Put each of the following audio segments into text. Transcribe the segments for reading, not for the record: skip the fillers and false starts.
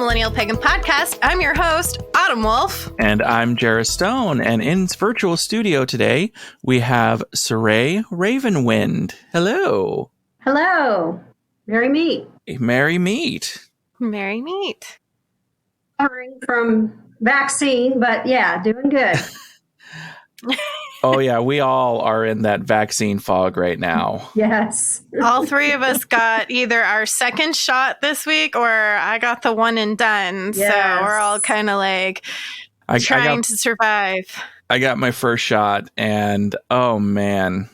Millennial Pagan Podcast. I'm your host, Autumn Wolf. And I'm Jera Stone. And in virtual studio today, we have Syrai RavenWynd. Hello. Hello. Merry meet. Merry meet. Merry meet. Recovering from vaccine, but yeah, doing good. Oh, yeah, we all are in that vaccine fog right now. Yes. All three of us got either our second shot this week or I got the one and done. Yes. So we're all kind of like trying to survive. I got my first shot and oh man,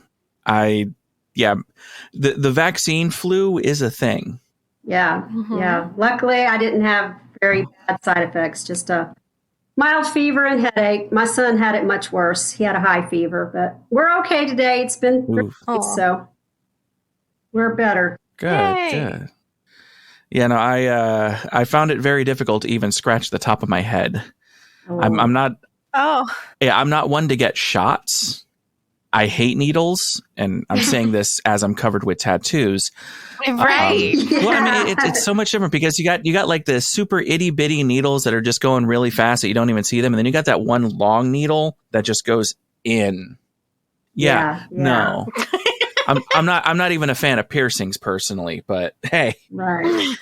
the vaccine flu is a thing. Yeah. Mm-hmm. Yeah. Luckily, I didn't have very bad side effects, just a mild fever and headache. My son had it much worse. He had a high fever, but we're okay today. It's been great, so we're better. Good, Yay. Good. Yeah, no, I found it very difficult to even scratch the top of my head. Oh. I'm not. Oh, Yeah, I'm not one to get shots. I hate needles, and I'm saying this as I'm covered with tattoos. right. Well, I mean, it's so much different because you got like the super itty bitty needles that are just going really fast that you don't even see them, and then you got that one long needle that just goes in. Yeah. No, I'm not even a fan of piercings personally, but hey, Right.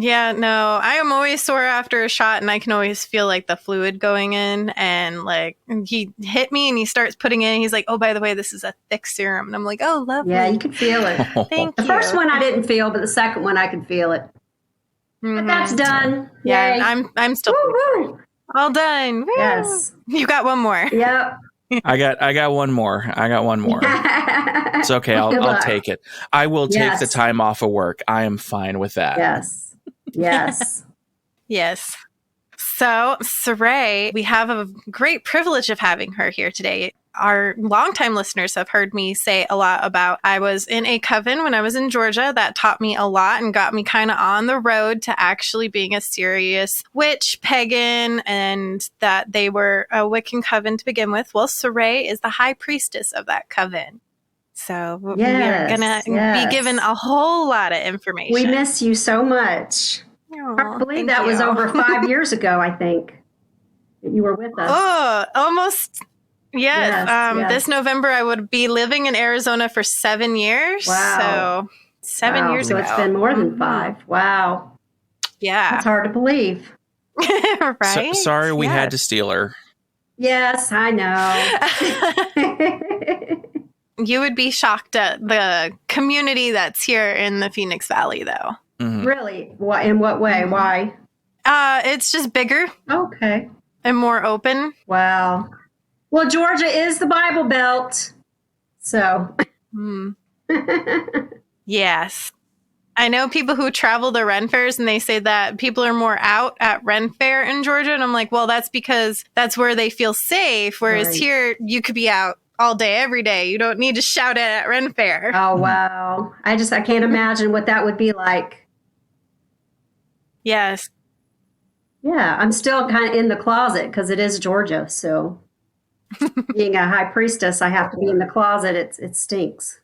Yeah, no, I am always sore after a shot and I can always feel like the fluid going in, and like he hit me and he starts putting in, he's like, oh, by the way, this is a thick serum. And I'm like, oh, lovely. Yeah, you could feel it. Thank The you. first one I didn't feel, but the second one I could feel it. But that's done. Yeah, Yay. I'm still Woo-hoo. all done. Woo. Yes. You got one more. Yep. I got one more. It's okay. I'll take it. I will take the time off of work. I am fine with that. Yes. Yes. Yes. So, Syrai, we have a great privilege of having her here today. Our longtime listeners have heard me say a lot about I was in a coven when I was in Georgia. That taught me a lot and got me kind of on the road to actually being a serious witch, pagan, and that they were a Wiccan coven to begin with. Well, Syrai is the high priestess of that coven. So we are going to be given a whole lot of information. We miss you so much. Oh, I believe that was over 5 years ago, I think, that you were with us. Oh, almost. Yes. Yes. This November, I would be living in Arizona for 7 years. Wow. So 7 years so ago. it's been more than 5. Wow. Yeah. That's hard to believe. Right? Sorry we Yes. had to steal her. Yes, I know. You would be shocked at the community that's here in the Phoenix Valley, though. Mhm. Really? What? In what way? Why? It's just bigger Okay. and more open. Wow. Well, Georgia is the Bible Belt. So. Yes. I know people who travel to Ren fairs and they say that people are more out at Ren fair in Georgia. And I'm like, well, that's because that's where they feel safe. Whereas Right. here, you could be out all day, every day. You don't need to shout it at Ren fair. Oh, wow. I can't imagine what that would be like. Yes. Yeah, I'm still kind of in the closet because it is Georgia. So being a high priestess, I have to be in the closet. It stinks.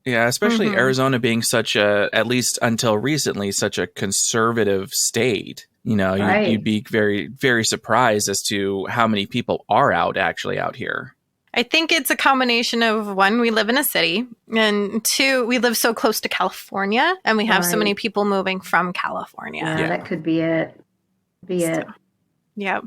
Yeah, especially Mhm. Arizona being such a, at least until recently, such a conservative state. You know, Right. you'd be very, very surprised as to how many people are actually out here. I think it's a combination of one, we live in a city, and two, we live so close to California, and we have so Right. many people moving from California. Yeah, that could be it. Yep.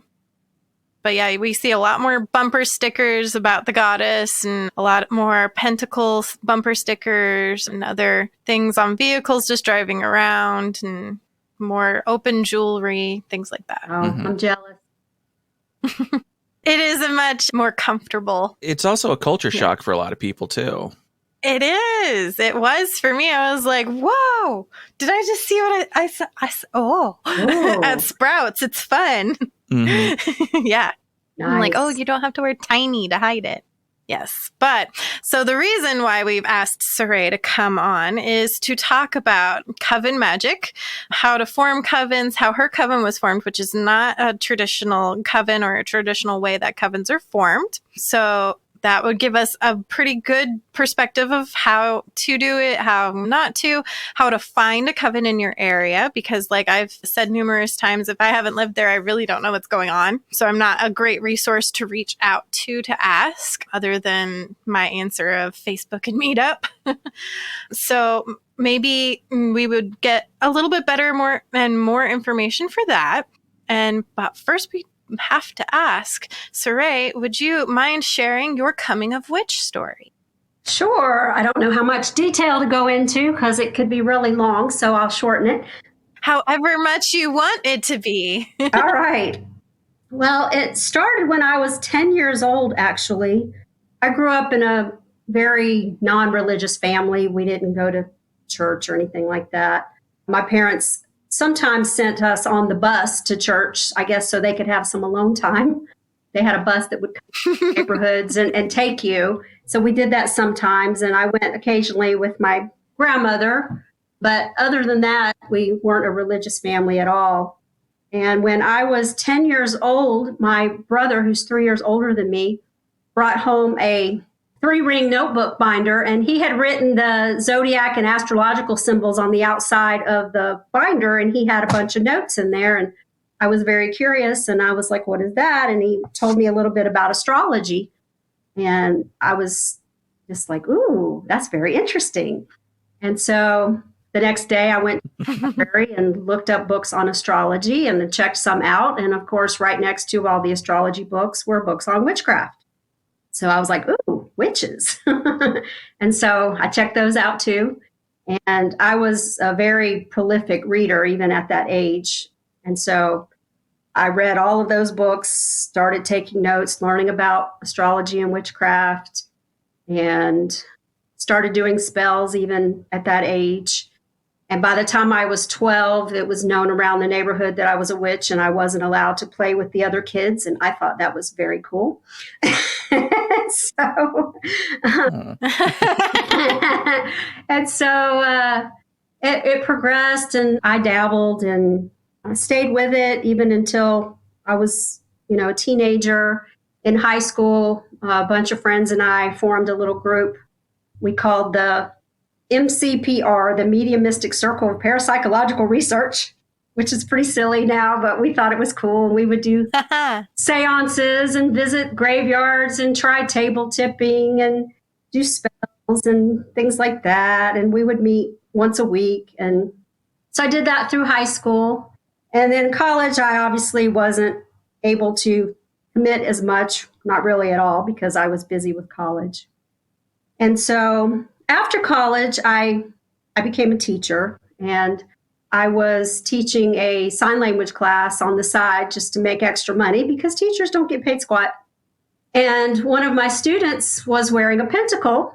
But yeah, we see a lot more bumper stickers about the goddess and a lot more pentacles bumper stickers and other things on vehicles just driving around and more open jewelry, things like that. Oh, Mhm. I'm jealous. It is a much more comfortable. It's also a culture shock for a lot of people too. It is. It was for me. I was like, whoa, did I just see what I saw? Ooh. At Sprouts. It's fun. Mhm. Yeah. I'm like, Nice. oh, you don't have to wear tiny to hide it. Yes. But so the reason why we've asked Syrai to come on is to talk about coven magic, how to form covens, how her coven was formed, which is not a traditional coven or a traditional way that covens are formed. So that would give us a pretty good perspective of how to do it, how not to, how to find a coven in your area. Because like I've said numerous times, if I haven't lived there, I really don't know what's going on. So I'm not a great resource to reach out to ask, other than my answer of Facebook and Meetup. So maybe we would get a little bit better, more information for that. But first we have to ask, Syrai, would you mind sharing your coming of witch story? Sure. I don't know how much detail to go into because it could be really long, so I'll shorten it. However much you want it to be. All right. Well, it started when I was 10 years old, actually. I grew up in a very non-religious family. We didn't go to church or anything like that. My parents sometimes sent us on the bus to church, I guess, so they could have some alone time. They had a bus that would come to neighborhoods and take you. So we did that sometimes, and I went occasionally with my grandmother. But other than that, we weren't a religious family at all. And when I was 10 years old, my brother, who's 3 years older than me, brought home a 3-ring notebook binder, and he had written the zodiac and astrological symbols on the outside of the binder, and he had a bunch of notes in there. And I was very curious, and I was like, what is that? And he told me a little bit about astrology. And I was just like, ooh, that's very interesting. And so the next day I went to the library and looked up books on astrology and then checked some out. And of course, right next to all the astrology books were books on witchcraft. So I was like, ooh, witches. And so I checked those out too. And I was a very prolific reader even at that age. And so I read all of those books, started taking notes, learning about astrology and witchcraft, and started doing spells even at that age. And by the time I was 12, it was known around the neighborhood that I was a witch and I wasn't allowed to play with the other kids. And I thought that was very cool. It progressed, and I dabbled and I stayed with it even until I was, a teenager. In high school, a bunch of friends and I formed a little group we called the MCPR, the Mediumistic Circle of Parapsychological Research, which is pretty silly now, but we thought it was cool. And we would do seances and visit graveyards and try table tipping and do spells and things like that. And we would meet once a week. And so I did that through high school. And then college, I obviously wasn't able to commit as much, not really at all, because I was busy with college. And so after college, I became a teacher, and I was teaching a sign language class on the side just to make extra money because teachers don't get paid squat. And one of my students was wearing a pentacle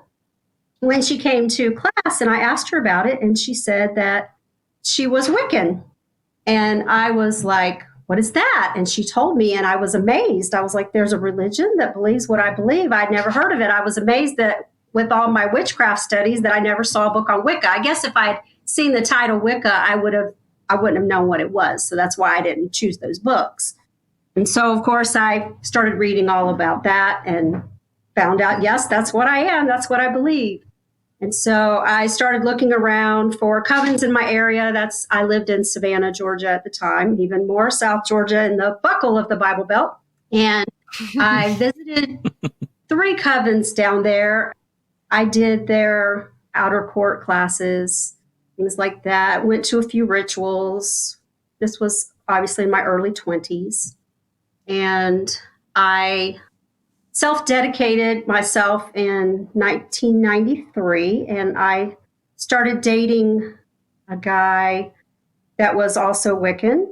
when she came to class, and I asked her about it, and she said that she was Wiccan. And I was like, what is that? And she told me, and I was amazed. I was like, there's a religion that believes what I believe. I'd never heard of it. I was amazed that with all my witchcraft studies that I never saw a book on Wicca. I guess if I had seen the title Wicca, I wouldn't have known what it was. So that's why I didn't choose those books. And so, of course, I started reading all about that and found out, yes, that's what I am. That's what I believe. And so I started looking around for covens in my area. I lived in Savannah, Georgia at the time, even more South Georgia in the buckle of the Bible Belt. And I visited 3 covens down there. I did their outer court classes, things like that. Went to a few rituals. This was obviously in my early 20s. And I self-dedicated myself in 1993, and I started dating a guy that was also Wiccan.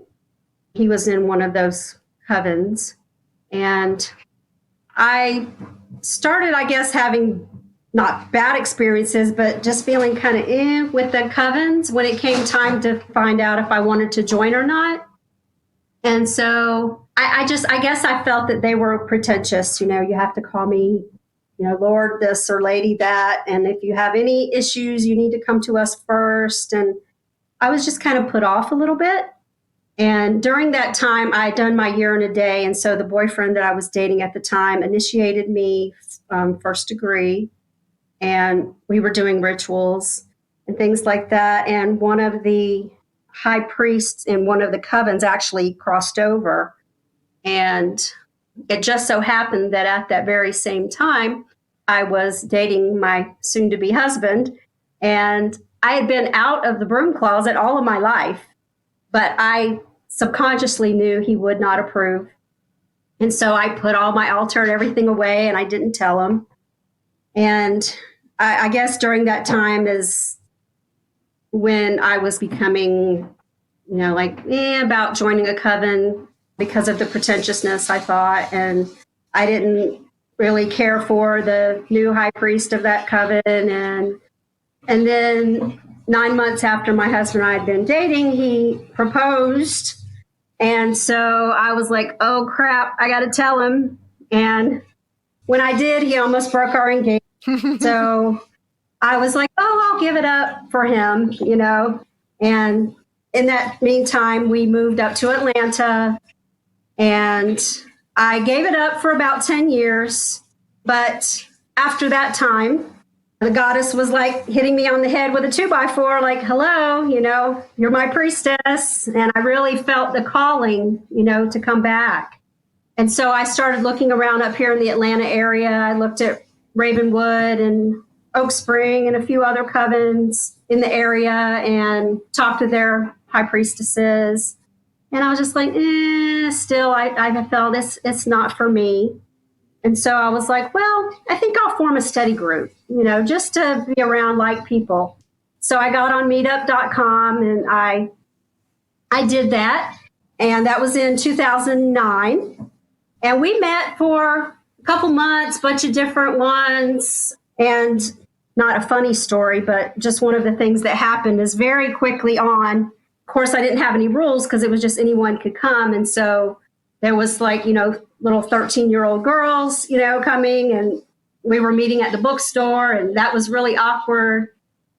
He was in one of those covens. And I started, I guess, having not bad experiences, but just feeling kind of with the covens when it came time to find out if I wanted to join or not. And so I guess I felt that they were pretentious. You have to call me, Lord this or Lady that. And if you have any issues, you need to come to us first. And I was just kind of put off a little bit. And during that time, I had done my year and a day. And so the boyfriend that I was dating at the time initiated me first degree. And we were doing rituals and things like that. And one of the high priests in one of the covens actually crossed over. And it just so happened that at that very same time, I was dating my soon-to-be husband. And I had been out of the broom closet all of my life. But I subconsciously knew he would not approve. And so I put all my altar and everything away, and I didn't tell him. And I guess during that time is when I was becoming, about joining a coven because of the pretentiousness, I thought. And I didn't really care for the new high priest of that coven. And then 9 months after my husband and I had been dating, he proposed. And so I was like, oh, crap, I got to tell him. And when I did, he almost broke our engagement. So I was like, oh, I'll give it up for him, And in that meantime, we moved up to Atlanta. And I gave it up for about 10 years. But after that time, the goddess was like hitting me on the head with a 2x4, like, hello, you're my priestess. And I really felt the calling, to come back. And so I started looking around up here in the Atlanta area. I looked at Ravenwood and Oak Spring and a few other covens in the area and talked to their high priestesses. And I was just like, still, I felt it's not for me. And so I was like, well, I think I'll form a study group, just to be around like people. So I got on meetup.com and I did that. And that was in 2009. And we met for a couple months, bunch of different ones. And not a funny story, but just one of the things that happened is very quickly on. Of course, I didn't have any rules because it was just anyone could come. And so there was little 13-year-old girls, coming, and we were meeting at the bookstore, and that was really awkward.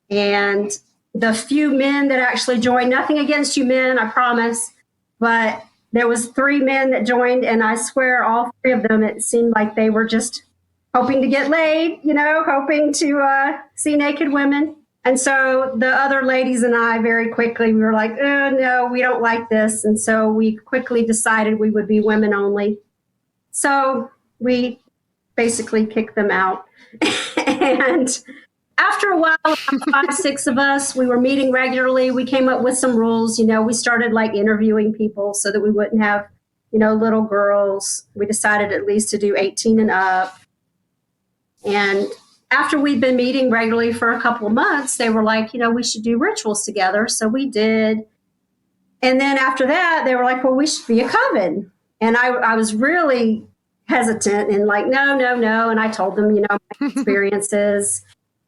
And the few men that actually joined, nothing against you men, I promise, but there was 3 men that joined, and I swear all 3 of them, it seemed like they were just hoping to get laid, hoping to see naked women. And so the other ladies and I very quickly, we were like, oh, no, we don't like this. And so we quickly decided we would be women only. So we basically kicked them out. And after a while, about 5, 6 of us, we were meeting regularly. We came up with some rules. We started interviewing people so that we wouldn't have, little girls. We decided at least to do 18 and up. And after we'd been meeting regularly for a couple of months, they were like, we should do rituals together. So we did. And then after that, they were like, well, we should be a coven. And I was really hesitant and like, no. And I told them, my experiences.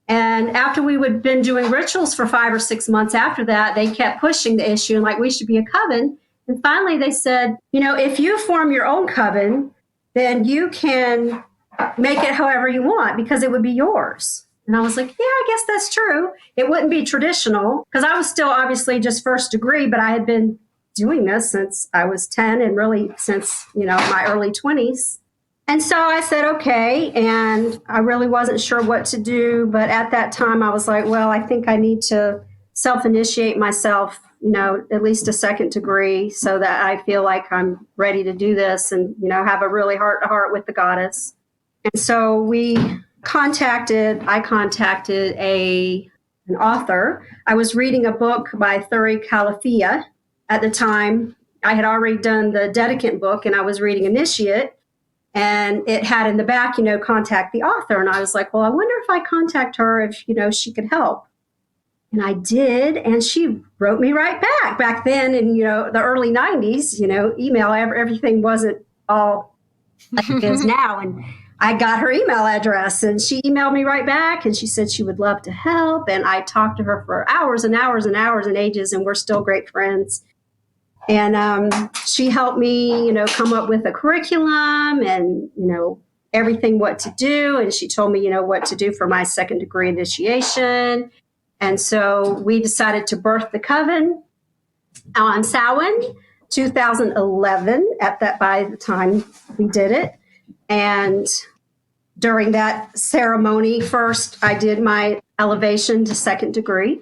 And after we had been doing rituals for 5 or 6 months after that, they kept pushing the issue and like, we should be a coven. And finally they said, if you form your own coven, then you can make it however you want because it would be yours. And I was like, yeah, I guess that's true. It wouldn't be traditional because I was still obviously just first degree, but I had been doing this since I was 10 and really since, my early 20s. And so I said, okay. And I really wasn't sure what to do. But at that time, I was like, well, I think I need to self-initiate myself, at least a 2nd degree so that I feel like I'm ready to do this and, have a really heart-to-heart with the goddess. And so I contacted an author. I was reading a book by Thuri Calafia at the time. I had already done the Dedicant book and I was reading Initiate, and it had in the back, contact the author. And I was like, well, I wonder if I contact her if, she could help. And I did. And she wrote me right back. Back then in, the early 90s, email, everything wasn't all like it is now. And I got her email address and she emailed me right back and she said she would love to help. And I talked to her for hours and hours and hours and ages, and we're still great friends. And she helped me, come up with a curriculum and, everything what to do. And she told me, what to do for my 2nd degree initiation. And so we decided to birth the coven on Samhain. 2011 by the time we did it. And during that ceremony, first I did my elevation to second degree.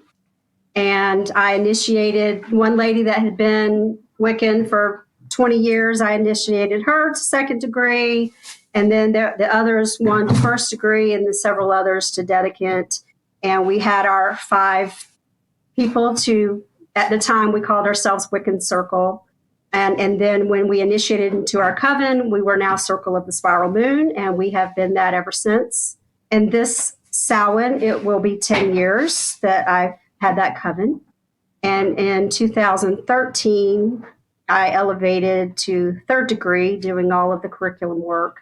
And I initiated one lady that had been Wiccan for 20 years. I initiated her to second degree. And then the others, one to first degree, and then several others to dedicant. And we had our 5 people at the time, we called ourselves Wiccan Circle. And then when we initiated into our coven, we were now Circle of the Spiral Moon, and we have been that ever since. And this Samhain, it will be 10 years that I've had that coven. And in 2013, I elevated to third degree, doing all of the curriculum work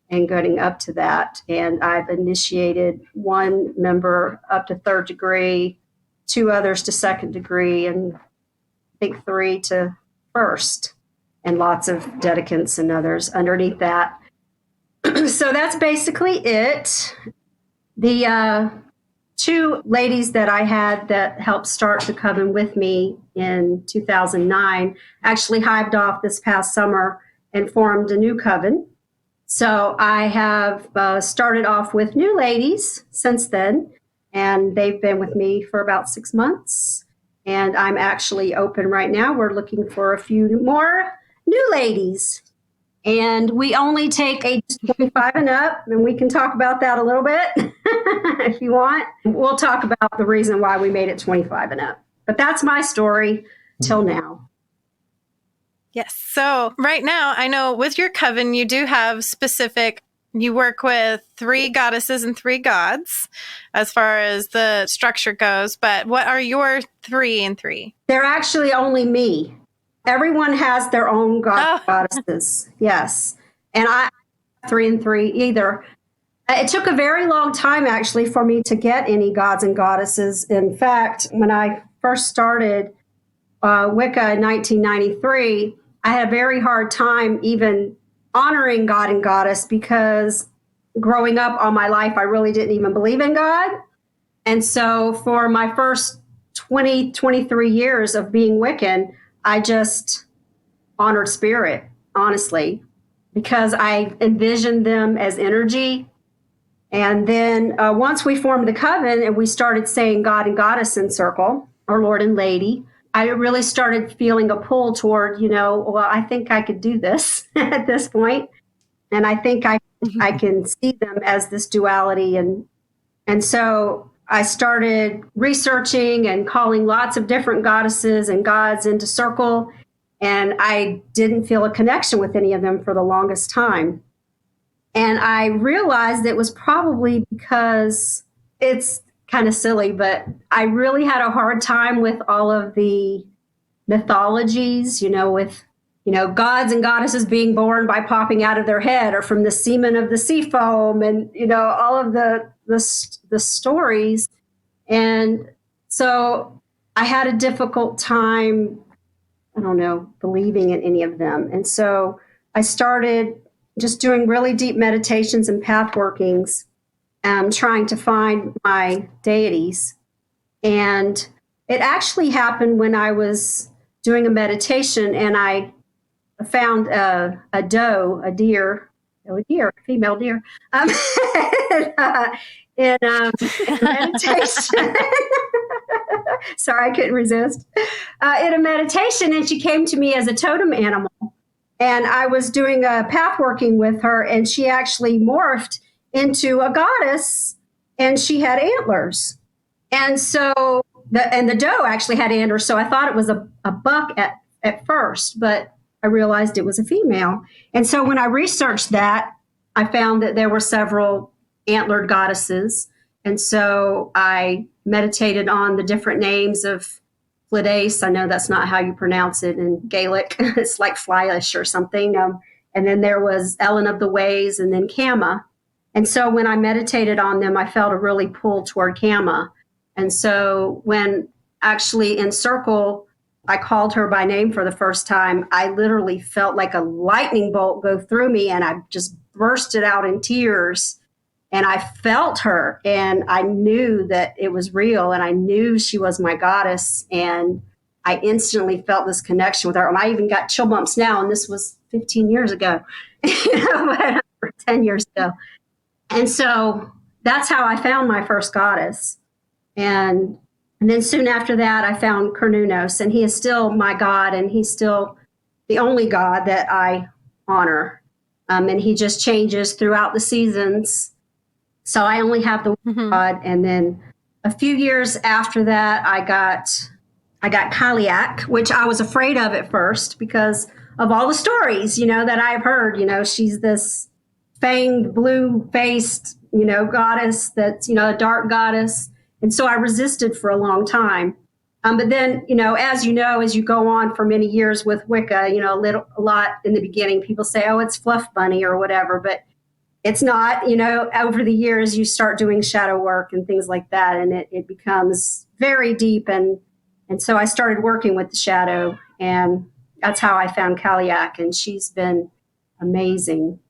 and getting up to that. And I've initiated one member up to third degree, 2 others to second degree, and I think 3 to first, and lots of dedicants and others underneath that. So that's basically it. The 2 ladies that I had that helped start the coven with me in 2009 actually hived off this past summer and formed a new coven. So I have started off with new ladies since then, and they've been with me for about 6 months. And I'm actually open right now. We're looking for a few more new ladies. And we only take age 25 and up, and we can talk about that a little bit if you want. We'll talk about the reason why we made it 25 and up. But that's my story till now. Yes. So right now, I know with your coven, you do have you work with 3 goddesses and 3 gods as far as the structure goes. But what are your 3 and 3? They're actually only me. Everyone has their own goddesses. Yes. And I 3 and 3 either. It took a very long time actually for me to get any gods and goddesses. In fact, when I first started Wicca in 1993, I had a very hard time even honoring God and goddess, because growing up all my life, I really didn't even believe in God. And so for my first 23 years of being Wiccan, I just honored spirit, honestly, because I envisioned them as energy. And then once we formed the coven and we started saying God and goddess in circle, or Lord and Lady, I really started feeling a pull toward, well, I think I could do this at this point. And I think I can see them as this duality. And so I started researching and calling lots of different goddesses and gods into circle. And I didn't feel a connection with any of them for the longest time. And I realized it was probably because it's kind of silly, but I really had a hard time with all of the mythologies, with, gods and goddesses being born by popping out of their head or from the semen of the sea foam, and, all of the stories. And so I had a difficult time, believing in any of them. And so I started just doing really deep meditations and path workings, trying to find my deities. And it actually happened when I was doing a meditation, and I found a female deer, in meditation. Sorry, I couldn't resist. In a meditation, and she came to me as a totem animal. And I was doing a path working with her, and she actually morphed into a goddess, and she had antlers. And so the doe actually had antlers. So I thought it was a buck at first, but I realized it was a female. And so when I researched that, I found that there were several antlered goddesses. And so I meditated on the different names of Flidace. I know that's not how you pronounce it in Gaelic. It's like Flyish or something. And then there was Ellen of the Ways, and then Kama. And so when I meditated on them, I felt a really pull toward Kama. And so when actually in circle, I called her by name for the first time, I literally felt like a lightning bolt go through me, and I just bursted out in tears. And I felt her, and I knew that it was real, and I knew she was my goddess. And I instantly felt this connection with her. I even got chill bumps now, and this was 15 years ago, or 10 years ago. And so that's how I found my first goddess. And then soon after that, I found Cernunnos, and he is still my god, and he's still the only god that I honor. And he just changes throughout the seasons. So I only have the one god. And then a few years after that, I got Kaliak, which I was afraid of at first because of all the stories, that I've heard. She's this fanged, blue-faced, goddess that's, a dark goddess. And so I resisted for a long time. But then, as you go on for many years with Wicca, a lot in the beginning, people say, oh, it's fluff bunny or whatever, but it's not. Over the years, you start doing shadow work and things like that, and it becomes very deep. And so I started working with the shadow, and that's how I found Kaliak, and she's been amazing.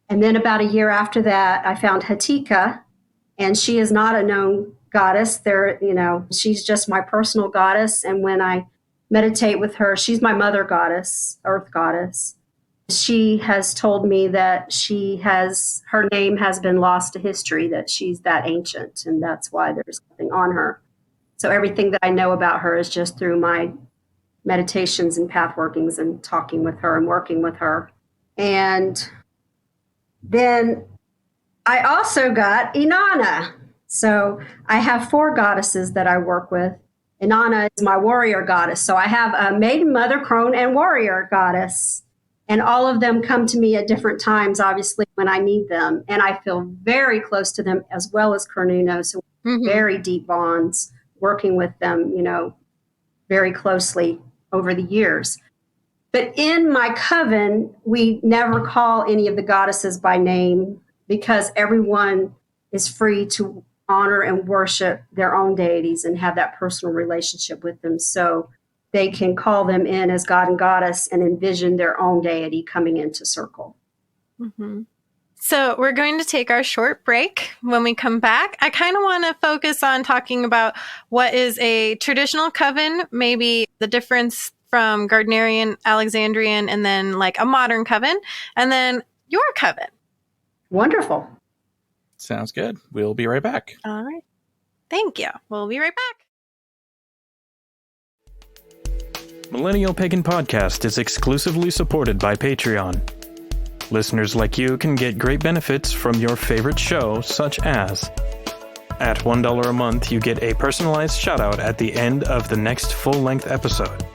And then about a year after that, I found Hatika, and she is not a known goddess. She's just my personal goddess. And when I meditate with her, she's my mother goddess, earth goddess. She has told me that her name has been lost to history, that she's that ancient, and that's why there's nothing on her. So everything that I know about her is just through my meditations and path workings and talking with her and working with her. And then I also got Inanna. So I have 4 goddesses that I work with. Inanna is my warrior goddess. So I have a maiden, mother, crone, and warrior goddess. And all of them come to me at different times, obviously, when I need them. And I feel very close to them, as well as Cernunnos. So very deep bonds, working with them, very closely over the years. But in my coven, we never call any of the goddesses by name because everyone is free to honor and worship their own deities and have that personal relationship with them. So they can call them in as god and goddess and envision their own deity coming into circle. Mm-hmm. So we're going to take our short break. When we come back, I kind of want to focus on talking about what is a traditional coven, maybe the difference from Gardnerian, Alexandrian, and then like a modern coven, and then your coven. Wonderful. Sounds good. We'll be right back. All right. Thank you. We'll be right back. Millennial Pagan Podcast is exclusively supported by Patreon. Listeners like you can get great benefits from your favorite show, such as at $1 a month, you get a personalized shout-out at the end of the next full-length episode.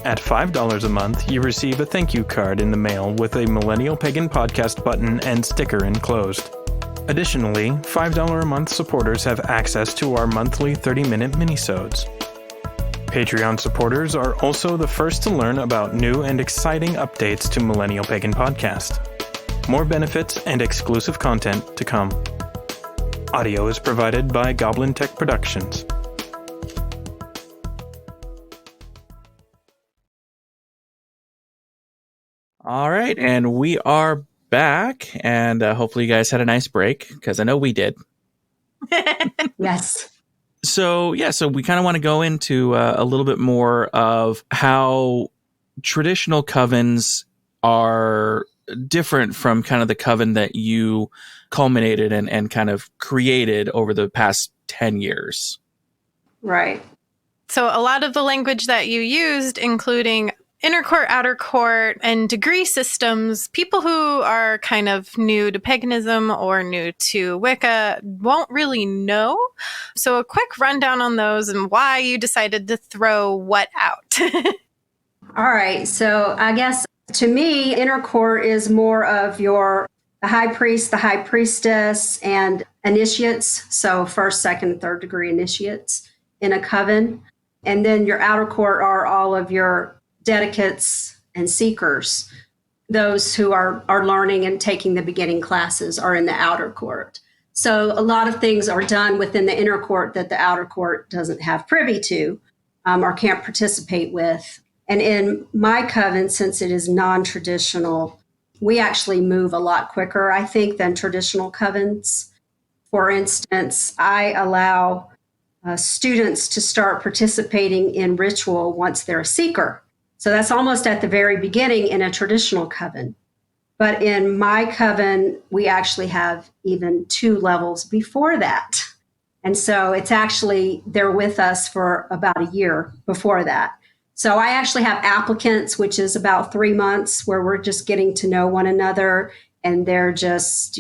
At $5 a month, you receive a thank you card in the mail with a Millennial Pagan Podcast button and sticker enclosed. Additionally, $5 a month supporters have access to our monthly 30-minute minisodes. Patreon supporters are also the first to learn about new and exciting updates to Millennial Pagan Podcast. More benefits and exclusive content to come. Audio is provided by Goblin Tech Productions. All right, and we are back, and hopefully you guys had a nice break, because I know we did. Yes. So we kind of want to go into a little bit more of how traditional covens are different from kind of the coven that you culminated and kind of created over the past 10 years. Right. So a lot of the language that you used, including inner court, outer court, and degree systems, people who are kind of new to paganism or new to Wicca won't really know. So a quick rundown on those and why you decided to throw what out. All right. So I guess to me, inner court is more of the high priest, the high priestess, and initiates. So first, second, and third degree initiates in a coven. And then your outer court are all of your dedicates and seekers. Those who are learning and taking the beginning classes are in the outer court. So a lot of things are done within the inner court that the outer court doesn't have privy to or can't participate with. And in my coven, since it is non-traditional, we actually move a lot quicker, I think, than traditional covens. For instance, I allow students to start participating in ritual once they're a seeker. So that's almost at the very beginning in a traditional coven. But in my coven, we actually have even 2 levels before that. And so it's actually, they're with us for about a year before that. So I actually have applicants, which is about 3 months, where we're just getting to know one another, and they're just,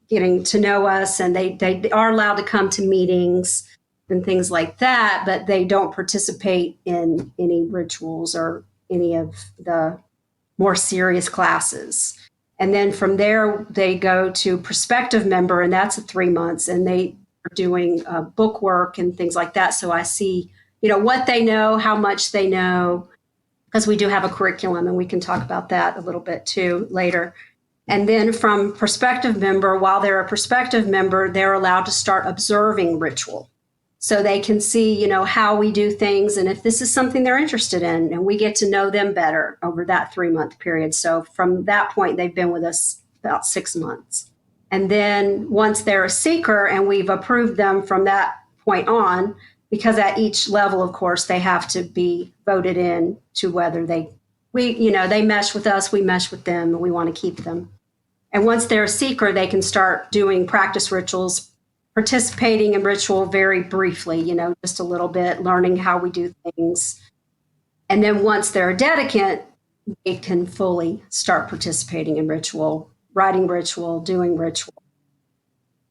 getting to know us, and they are allowed to come to meetings and things like that, but they don't participate in any rituals or any of the more serious classes. And then from there, they go to prospective member, and that's 3 months, and they are doing book work and things like that. So I see, what they know, how much they know, because we do have a curriculum, and we can talk about that a little bit too later. And then from prospective member, while they're a prospective member, they're allowed to start observing ritual. So they can see, how we do things, and if this is something they're interested in, and we get to know them better over that 3-month period. So from that point, they've been with us about 6 months. And then once they're a seeker and we've approved them from that point on, because at each level, of course, they have to be voted in to whether they mesh with us, we mesh with them, and we want to keep them. And once they're a seeker, they can start doing practice rituals, participating in ritual very briefly, just a little bit, learning how we do things. And then once they're a dedicant, they can fully start participating in ritual, writing ritual, doing ritual.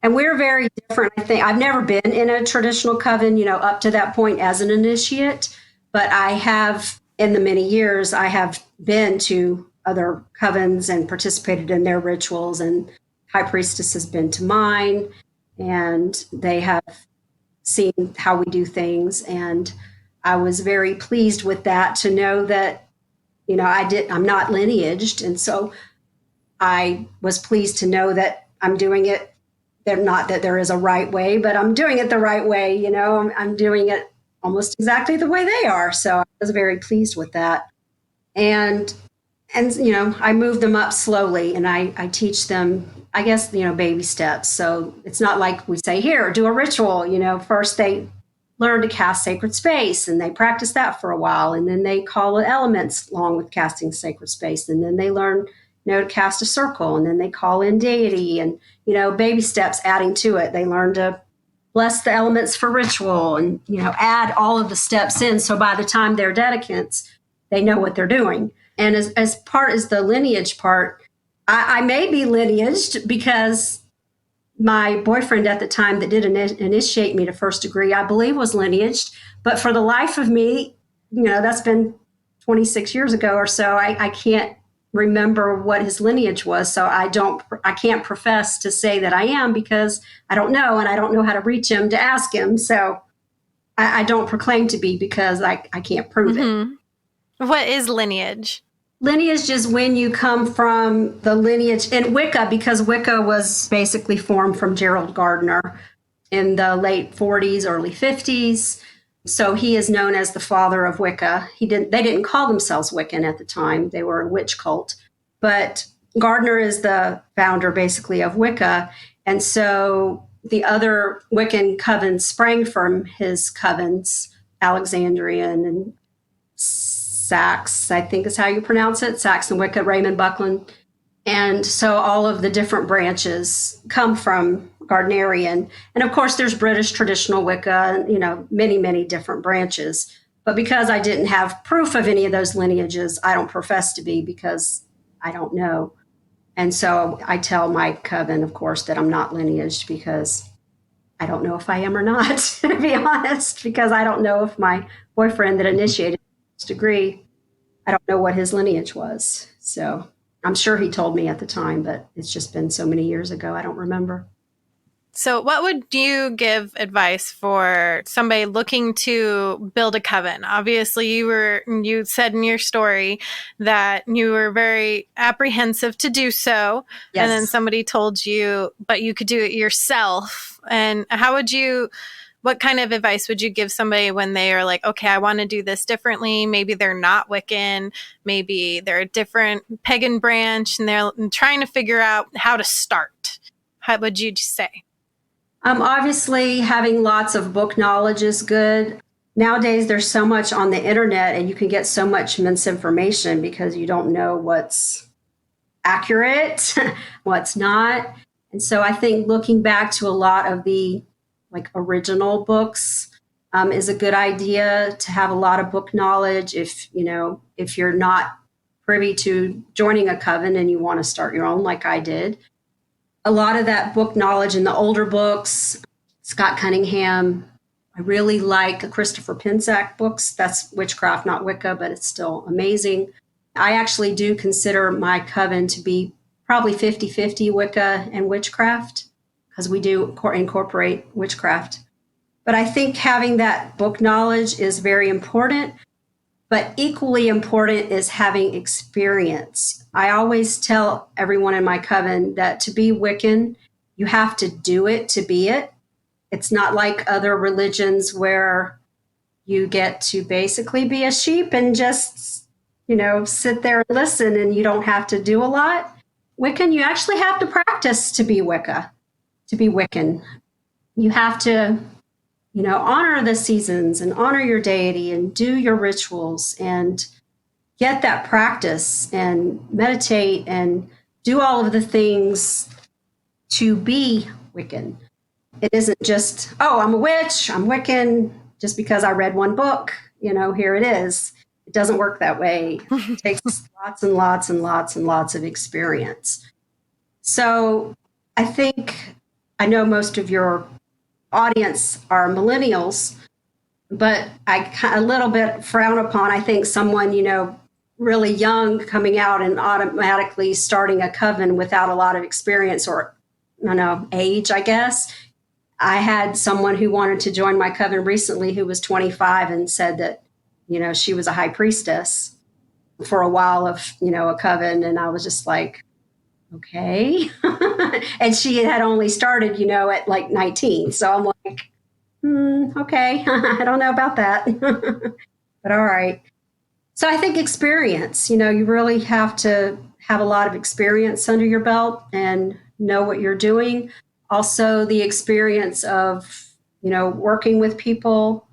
And we're very different. I think I've never been in a traditional coven, up to that point as an initiate, but I have, in the many years, I have been to other covens and participated in their rituals, and High Priestess has been to mine, and they have seen how we do things. And I was very pleased with that, to know that, I'm not lineaged. And so I was pleased to know that I'm doing it. Not that there is a right way, but I'm doing it the right way. I'm doing it almost exactly the way they are. So I was very pleased with that. And I move them up slowly, and I teach them, I guess, baby steps. So it's not like we say, here, do a ritual. First they learn to cast sacred space, and they practice that for a while. And then they call it elements along with casting sacred space. And then they learn, to cast a circle, and then they call in deity, and, baby steps adding to it. They learn to bless the elements for ritual, and, add all of the steps in. So by the time they're dedicants, they know what they're doing. And as part as the lineage part, I may be lineaged because my boyfriend at the time that did initiate me to first degree, I believe, was lineaged. But for the life of me, that's been 26 years ago or so, I can't remember what his lineage was. So I can't profess to say that I am, because I don't know, and I don't know how to reach him to ask him. So I don't proclaim to be, because I can't prove it. What is lineage? Lineage is when you come from the lineage in Wicca, because Wicca was basically formed from Gerald Gardner in the late 40s, early 50s. So he is known as the father of Wicca. They didn't call themselves Wiccan at the time. They were a witch cult. But Gardner is the founder, basically, of Wicca. And so the other Wiccan covens sprang from his covens, Alexandrian and Sax, I think is how you pronounce it, Sax and Wicca, Raymond Buckland. And so all of the different branches come from Gardnerian. And of course, there's British traditional Wicca, many, many different branches. But because I didn't have proof of any of those lineages, I don't profess to be, because I don't know. And so I tell my coven, of course, that I'm not lineaged, because I don't know if I am or not, to be honest, because I don't know if my boyfriend that initiated this degree, I don't know what his lineage was. So I'm sure he told me at the time, but it's just been so many years ago, I don't remember. So what would you give advice for somebody looking to build a coven? Obviously, you said in your story that you were very apprehensive to do so. Yes. And then somebody told you, but you could do it yourself. And what kind of advice would you give somebody when they are like, okay, I want to do this differently? Maybe they're not Wiccan. Maybe they're a different pagan branch, and they're trying to figure out how to start. How would you say? Obviously, having lots of book knowledge is good. Nowadays, there's so much on the internet and you can get so much misinformation because you don't know what's accurate, what's not. And so I think looking back to a lot of the original books is a good idea to have a lot of book knowledge if you're not privy to joining a coven and you want to start your own like I did. A lot of that book knowledge in the older books, Scott Cunningham, I really like the Christopher Penczak books. That's witchcraft, not Wicca, but it's still amazing. I actually do consider my coven to be probably 50-50 Wicca and witchcraft because we do incorporate witchcraft. But I think having that book knowledge is very important. But equally important is having experience. I always tell everyone in my coven that to be Wiccan, you have to do it to be it. It's not like other religions where you get to basically be a sheep and just, sit there and listen and you don't have to do a lot. Wiccan, you actually have to practice to be Wicca, to be Wiccan. You have to honor the seasons and honor your deity and do your rituals and get that practice and meditate and do all of the things to be Wiccan. It isn't just, I'm a witch, I'm Wiccan, just because I read one book, here it is. It doesn't work that way. It takes lots and lots and lots and lots of experience. So I know most of your audience are millennials, but I a little bit frown upon, I think, someone, really young coming out and automatically starting a coven without a lot of experience or, age, I guess. I had someone who wanted to join my coven recently who was 25 and said that, she was a high priestess for a while of, a coven. And I was just like, okay. And she had only started, at 19. So I'm like, okay, I don't know about that. But all right. So I think experience, you really have to have a lot of experience under your belt and know what you're doing. Also the experience of, working with people,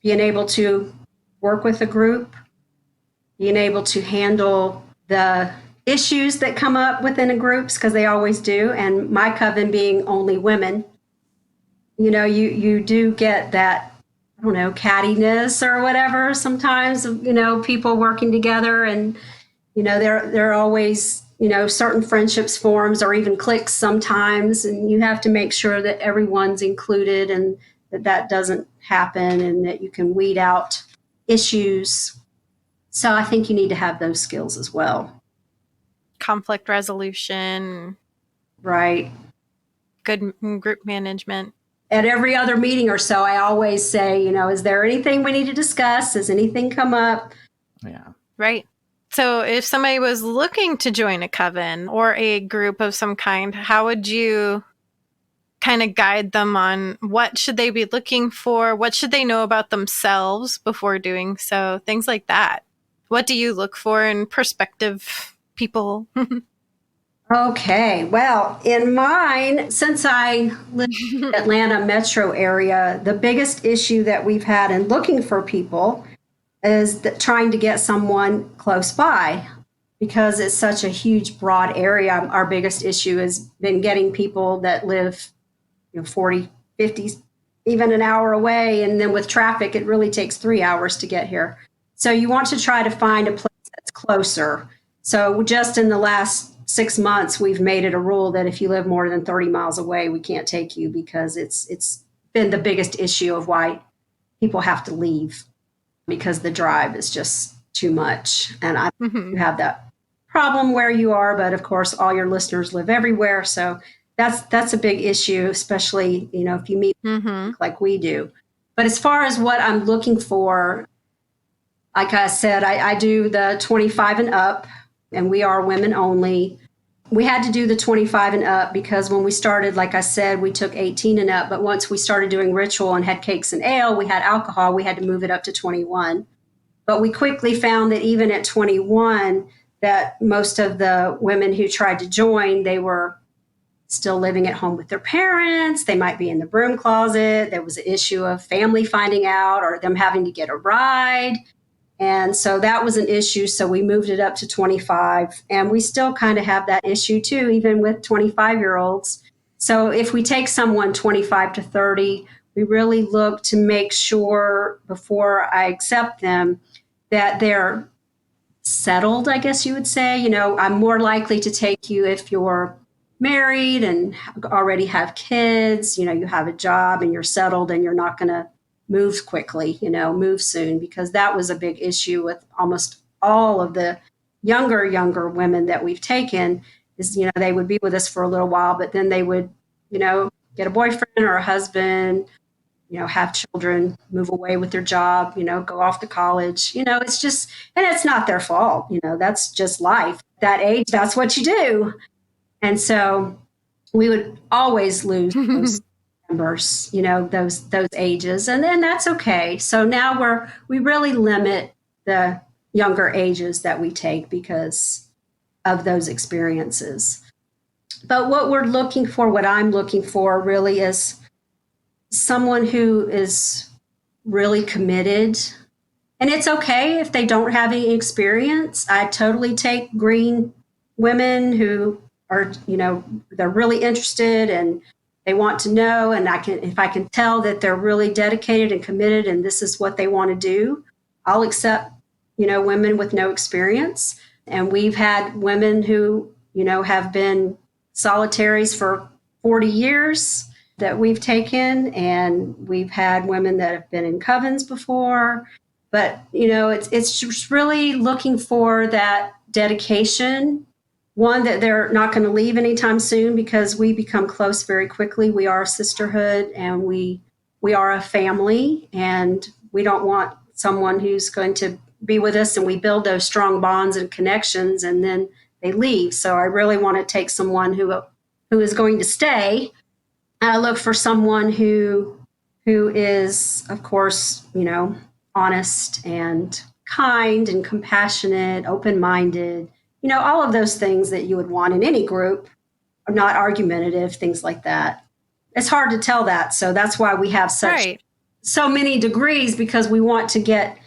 being able to work with a group, being able to handle the issues that come up within a groups, because they always do. And my coven being only women, you do get that, cattiness or whatever sometimes, people working together and, there are always, certain friendships forms or even cliques sometimes. And you have to make sure that everyone's included and that doesn't happen and that you can weed out issues. So I think you need to have those skills as well. Conflict resolution. Right. Good group management. At every other meeting or so, I always say, is there anything we need to discuss? Has anything come up? Yeah. Right. So if somebody was looking to join a coven or a group of some kind, how would you kind of guide them on what should they be looking for? What should they know about themselves before doing so? Things like that. What do you look for in prospective people? Okay. Well, in mine, since I live in the Atlanta metro area, the biggest issue that we've had in looking for people is trying to get someone close by because it's such a huge, broad area. Our biggest issue has been getting people that live 40, 50, even an hour away. And then with traffic, it really takes 3 hours to get here. So you want to try to find a place that's closer. So just in the last 6 months, we've made it a rule that if you live more than 30 miles away, we can't take you because it's been the biggest issue of why people have to leave because the drive is just too much. And I you have that problem where you are, but of course, all your listeners live everywhere. So that's a big issue, especially, if you meet like we do. But as far as what I'm looking for, like I said, I do the 25 and up, and we are women only. We had to do the 25 and up because when we started, like I said, we took 18 and up. But once we started doing ritual and had cakes and ale, we had alcohol, we had to move it up to 21. But we quickly found that even at 21, that most of the women who tried to join, they were still living at home with their parents. They might be in the broom closet. There was an issue of family finding out or them having to get a ride. And so that was an issue. So we moved it up to 25. And we still kind of have that issue too, even with 25-year-olds. So if we take someone 25 to 30, we really look to make sure before I accept them that they're settled, I guess you would say. You know, I'm more likely to take you if you're married and already have kids, you know, you have a job and you're settled and you're not going to move quickly, you know, move soon, because that was a big issue with almost all of the younger women that we've taken is, you know, they would be with us for a little while, but then they would, you know, get a boyfriend or a husband, you know, have children, move away with their job, you know, go off to college, you know, it's just, and it's not their fault, you know, that's just life. That age, that's what you do. And so we would always lose those numbers, you know, those ages, and then that's okay. So now we really limit the younger ages that we take because of those experiences. But what I'm looking for really is someone who is really committed. And it's okay if they don't have any experience. I totally take green women who are, you know, they're really interested and they want to know. And if I can tell that they're really dedicated and committed and this is what they want to do, I'll accept, you know, women with no experience. And we've had women who, you know, have been solitaries for 40 years that we've taken. And we've had women that have been in covens before. But, you know, it's just really looking for that dedication. One, that they're not going to leave anytime soon because we become close very quickly. We are a sisterhood and we are a family, and we don't want someone who's going to be with us and we build those strong bonds and connections and then they leave. So I really want to take someone who is going to stay. And I look for someone who is, of course, you know, honest and kind and compassionate, open-minded. You know, all of those things that you would want in any group, are not argumentative, things like that. It's hard to tell that. So that's why we have so many degrees, because we want to get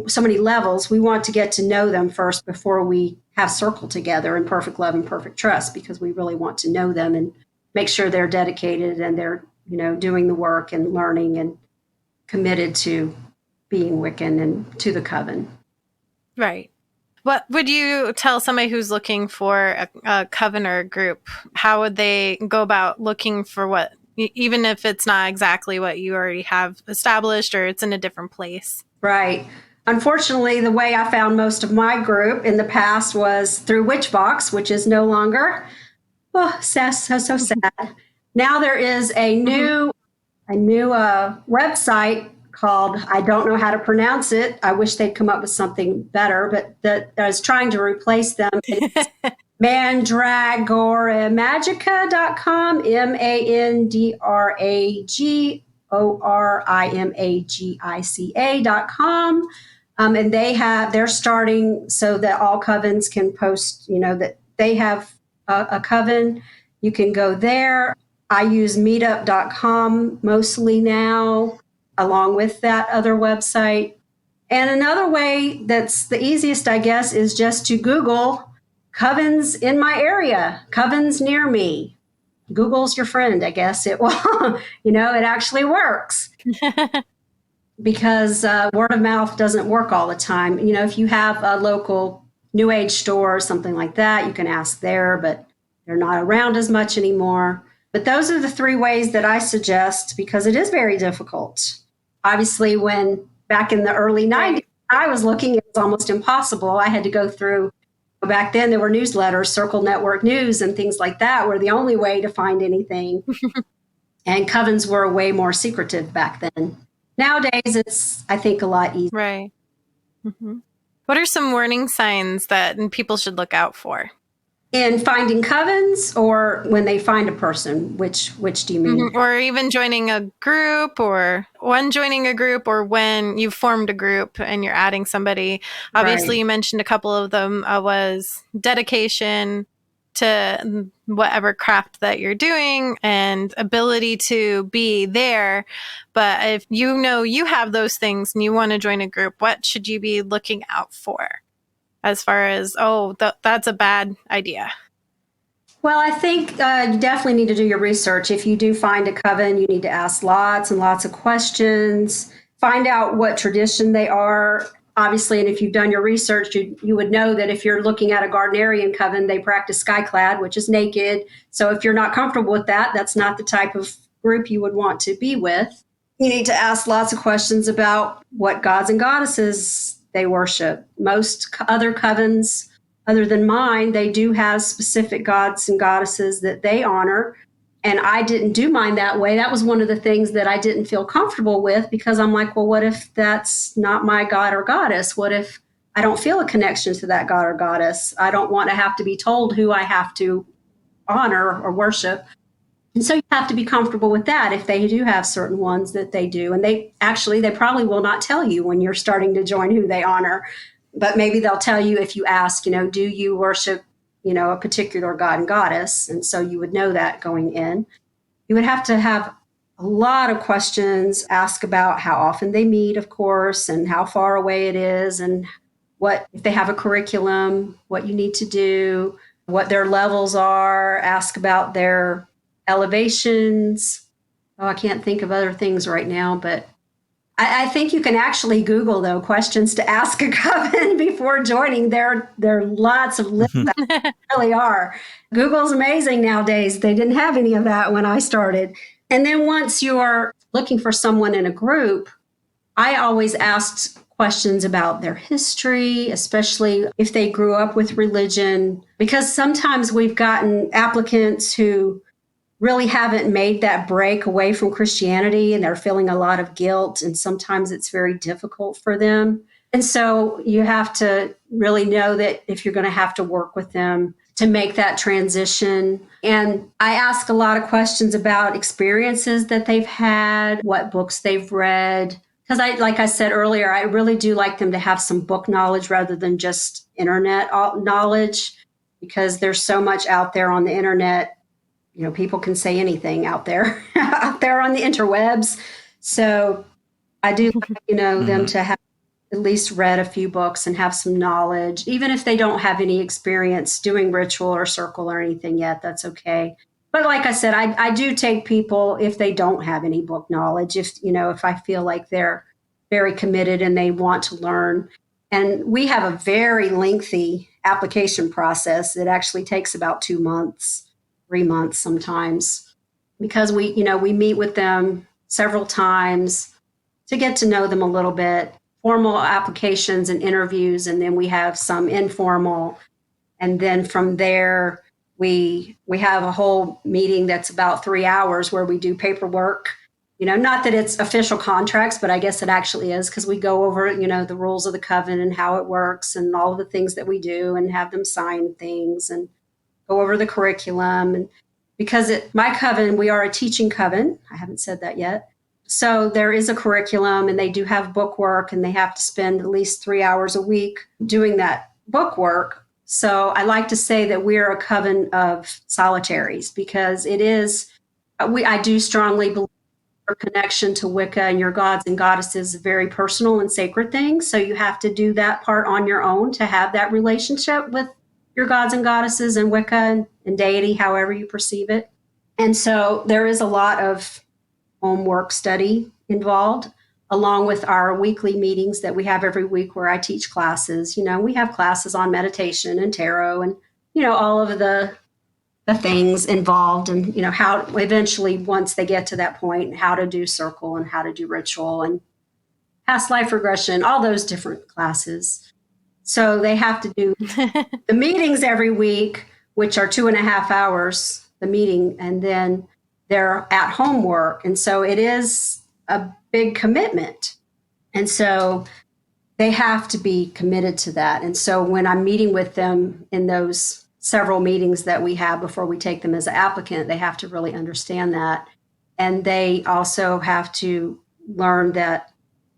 so many levels. We want to get to know them first before we have circle together in perfect love and perfect trust, because we really want to know them and make sure they're dedicated and they're, you know, doing the work and learning and committed to being Wiccan and to the coven. Right. What would you tell somebody who's looking for a coven or a group? How would they go about looking for what, even if it's not exactly what you already have established or it's in a different place? Right. Unfortunately, the way I found most of my group in the past was through Witchbox, which is no longer. Oh, so sad. Now there is a new website called, I don't know how to pronounce it. I wish they'd come up with something better, but that I was trying to replace them. It's mandragoramagica.com, mandragoramagica.com. And they're starting so that all covens can post, you know, that they have a coven. You can go there. I use meetup.com mostly now, along with that other website. And another way that's the easiest, I guess, is just to Google covens in my area, covens near me. Google's your friend, I guess. It will, you know, it actually works. Because word of mouth doesn't work all the time. You know, if you have a local New Age store or something like that, you can ask there, but they're not around as much anymore. But those are the three ways that I suggest, because it is very difficult. Obviously, when back in the early 90s, I was looking, it was almost impossible. I had to go through, back then there were newsletters, Circle Network News and things like that were the only way to find anything. And covens were way more secretive back then. Nowadays, it's, I think, a lot easier. Right. Mm-hmm. What are some warning signs that people should look out for? In finding covens, or when they find a person? Which do you mean? Mm-hmm. Or even joining a group, or when joining a group, or when you've formed a group and you're adding somebody. Obviously, You mentioned a couple of them was dedication, to whatever craft that you're doing and ability to be there. But if you know you have those things and you want to join a group, what should you be looking out for as far as, that's a bad idea? Well, I think you definitely need to do your research. If you do find a coven, you need to ask lots and lots of questions, find out what tradition they are. Obviously, and if you've done your research, you would know that if you're looking at a Gardnerian coven, they practice skyclad, which is naked. So if you're not comfortable with that, that's not the type of group you would want to be with. You need to ask lots of questions about what gods and goddesses they worship. Most other covens, other than mine, they do have specific gods and goddesses that they honor. And I didn't do mine that way. That was one of the things that I didn't feel comfortable with, because I'm like, well, what if that's not my god or goddess? What if I don't feel a connection to that god or goddess? I don't want to have to be told who I have to honor or worship. And so you have to be comfortable with that if they do have certain ones that they do. And they probably will not tell you when you're starting to join who they honor. But maybe they'll tell you if you ask, do you worship, a particular god and goddess? And so you would know that going in. You would have to have a lot of questions, ask about how often they meet, of course, and how far away it is, and what, if they have a curriculum, what you need to do, what their levels are, ask about their elevations. I can't think of other things right now, but I think you can actually Google, though, questions to ask a coven before joining. There are lots of lists that really are. Google's amazing nowadays. They didn't have any of that when I started. And then once you're looking for someone in a group, I always asked questions about their history, especially if they grew up with religion, because sometimes we've gotten applicants who really haven't made that break away from Christianity, and they're feeling a lot of guilt, and sometimes it's very difficult for them. And so you have to really know that if you're going to have to work with them to make that transition. And I ask a lot of questions about experiences that they've had, what books they've read. Because like I said earlier, I really do like them to have some book knowledge rather than just internet knowledge, because there's so much out there on the internet. People can say anything out there, on the interwebs. So I do like, them to have at least read a few books and have some knowledge, even if they don't have any experience doing ritual or circle or anything yet, that's okay. But like I said, I do take people if they don't have any book knowledge, if I feel like they're very committed and they want to learn. And we have a very lengthy application process. It actually takes about 2 months. 3 months sometimes, because we meet with them several times to get to know them a little bit, formal applications and interviews, and then we have some informal. And then from there, we have a whole meeting that's about 3 hours where we do paperwork. Not that it's official contracts, but I guess it actually is, because we go over, the rules of the coven and how it works and all of the things that we do, and have them sign things and go over the curriculum. And because my coven, we are a teaching coven. I haven't said that yet. So there is a curriculum, and they do have book work, and they have to spend at least 3 hours a week doing that book work. So I like to say that we're a coven of solitaries, because it is, I do strongly believe your connection to Wicca and your gods and goddesses is a very personal and sacred thing. So you have to do that part on your own to have that relationship with your gods and goddesses and Wicca and deity, however you perceive it. And so there is a lot of homework study involved, along with our weekly meetings that we have every week where I teach classes. We have classes on meditation and tarot and, all of the things involved, and, how eventually, once they get to that point, how to do circle and how to do ritual and past life regression, all those different classes. So they have to do the meetings every week, which are 2.5 hours, the meeting, and then their at-home work. And so it is a big commitment. And so they have to be committed to that. And so when I'm meeting with them in those several meetings that we have before we take them as an applicant, they have to really understand that. And they also have to learn that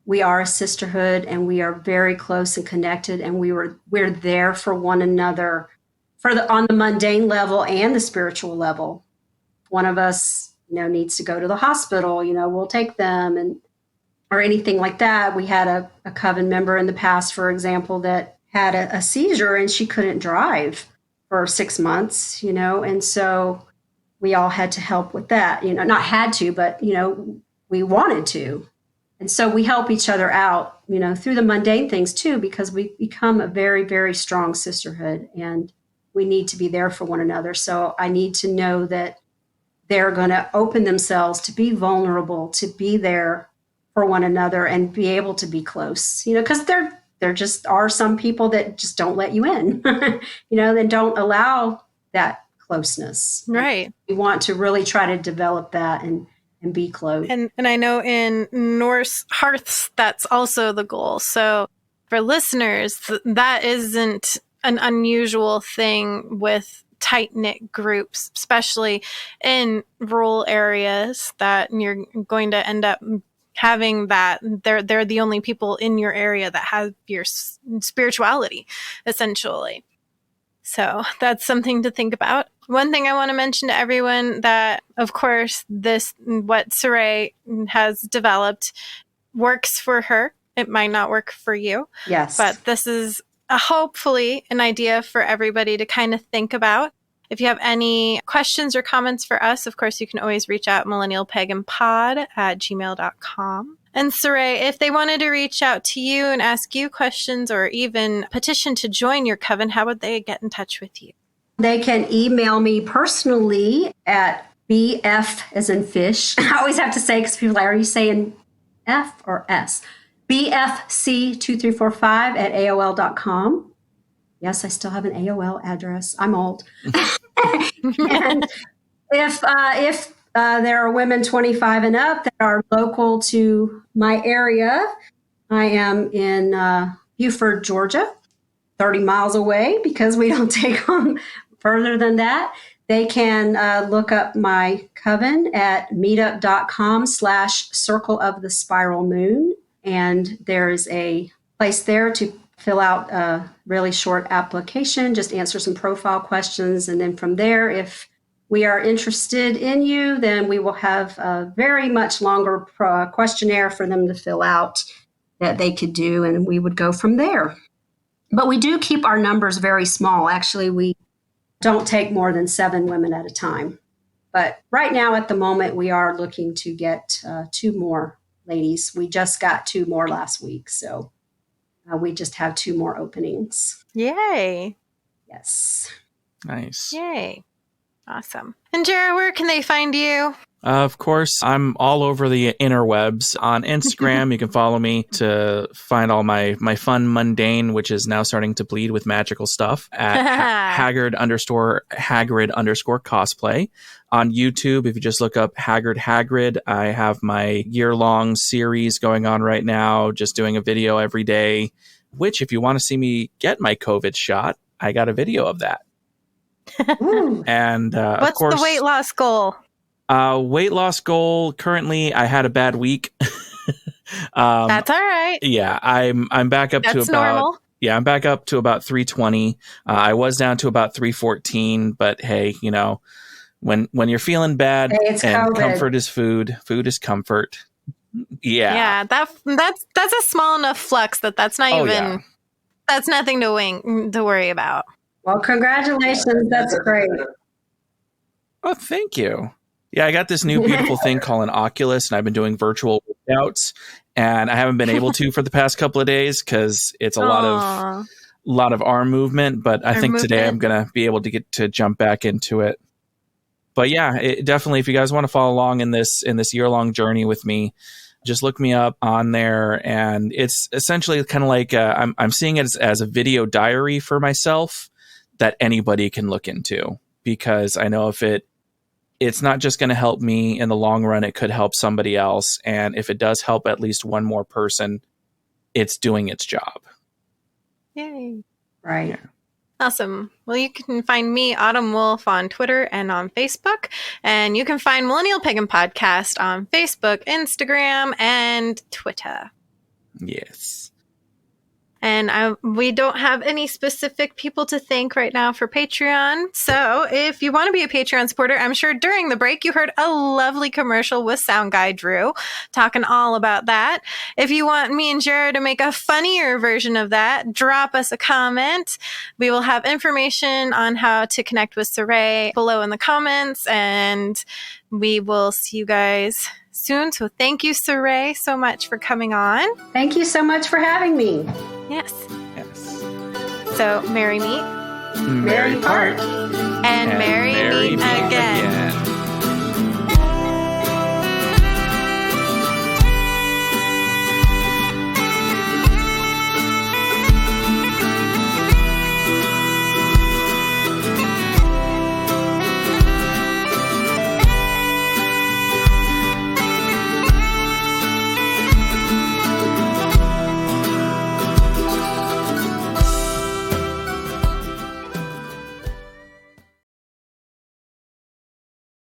we are a sisterhood, and we are very close and connected, and we're there for one another on the mundane level and the spiritual level. One of us, needs to go to the hospital, we'll take them or anything like that. We had a Coven member in the past, for example, that had a seizure and she couldn't drive for 6 months, and so we all had to help with that, not had to, but, we wanted to. And so we help each other out, through the mundane things too, because we become a very, very strong sisterhood and we need to be there for one another. So I need to know that they're going to open themselves to be vulnerable, to be there for one another and be able to be close, because there just are some people that just don't let you in, that don't allow that closeness. Right. We want to really try to develop that and be close. And I know in Norse hearths, that's also the goal. So for listeners, that isn't an unusual thing with tight-knit groups, especially in rural areas, that you're going to end up having that they're the only people in your area that have your spirituality, essentially. So that's something to think about. One thing I want to mention to everyone that, of course, what Syrai has developed works for her. It might not work for you. Yes. But this is hopefully an idea for everybody to kind of think about. If you have any questions or comments for us, of course, you can always reach out millennialpaganpod@gmail.com. And Syrai, if they wanted to reach out to you and ask you questions or even petition to join your coven, how would they get in touch with you? They can email me personally at BF as in fish. I always have to say, because people are you saying F or S? BFC2345@AOL.com. Yes, I still have an AOL address. I'm old. And if there are women 25 and up that are local to my area, I am in Beaufort, Georgia, 30 miles away, because we don't take them further than that. They can look up my coven at meetup.com/Circle of the Spiral Moon. And there is a place there to fill out a really short application, just answer some profile questions. And then from there, if we are interested in you, then we will have a very much longer questionnaire for them to fill out that they could do, and we would go from there. But we do keep our numbers very small. Actually, we don't take more than 7 women at a time. But right now, at the moment, we are looking to get 2 more ladies. We just got 2 more last week, so we just have 2 more openings. Yay. Yes. Nice. Yay. Awesome. And Jera, where can they find you? Of course, I'm all over the interwebs. On Instagram, you can follow me to find all my fun mundane, which is now starting to bleed with magical stuff, at Hagrid_cosplay. On YouTube, if you just look up Hagrid, I have my year-long series going on right now, just doing a video every day, which if you want to see me get my COVID shot, I got a video of that. And what's of course, the weight loss goal? Weight loss goal. Currently, I had a bad week. That's all right. Yeah, I'm back up to about normal. Yeah, I'm back up to about 320. I was down to about 314, but hey, when you're feeling bad, and COVID. Comfort is food is comfort. Yeah, that's a small enough flux that's not that's nothing to worry about. Well, congratulations. That's great. Oh, thank you. Yeah, I got this new beautiful thing called an Oculus, and I've been doing virtual workouts, and I haven't been able to for the past couple of days because it's a lot of arm movement. But I think today I'm going to be able to get to jump back into it. But yeah, definitely, if you guys want to follow along in this year-long journey with me, just look me up on there. And it's essentially kind of like I'm seeing it as a video diary for myself that anybody can look into, because I know if it's not just going to help me in the long run, it could help somebody else. And if it does help at least one more person, it's doing its job. Yay. Right. Yeah. Awesome. Well, you can find me, Autumn Wolf, on Twitter and on Facebook. And you can find Millennial Pagan Podcast on Facebook, Instagram, and Twitter. Yes. And we don't have any specific people to thank right now for Patreon. So if you want to be a Patreon supporter, I'm sure during the break you heard a lovely commercial with sound guy Drew talking all about that. If you want me and Jera to make a funnier version of that, drop us a comment. We will have information on how to connect with Syrai below in the comments, and we will see you guys soon. So thank you, Syrai, so much for coming on. Thank you so much for having me. Yes. Yes. So merry meet, Merry part. and merry meet again.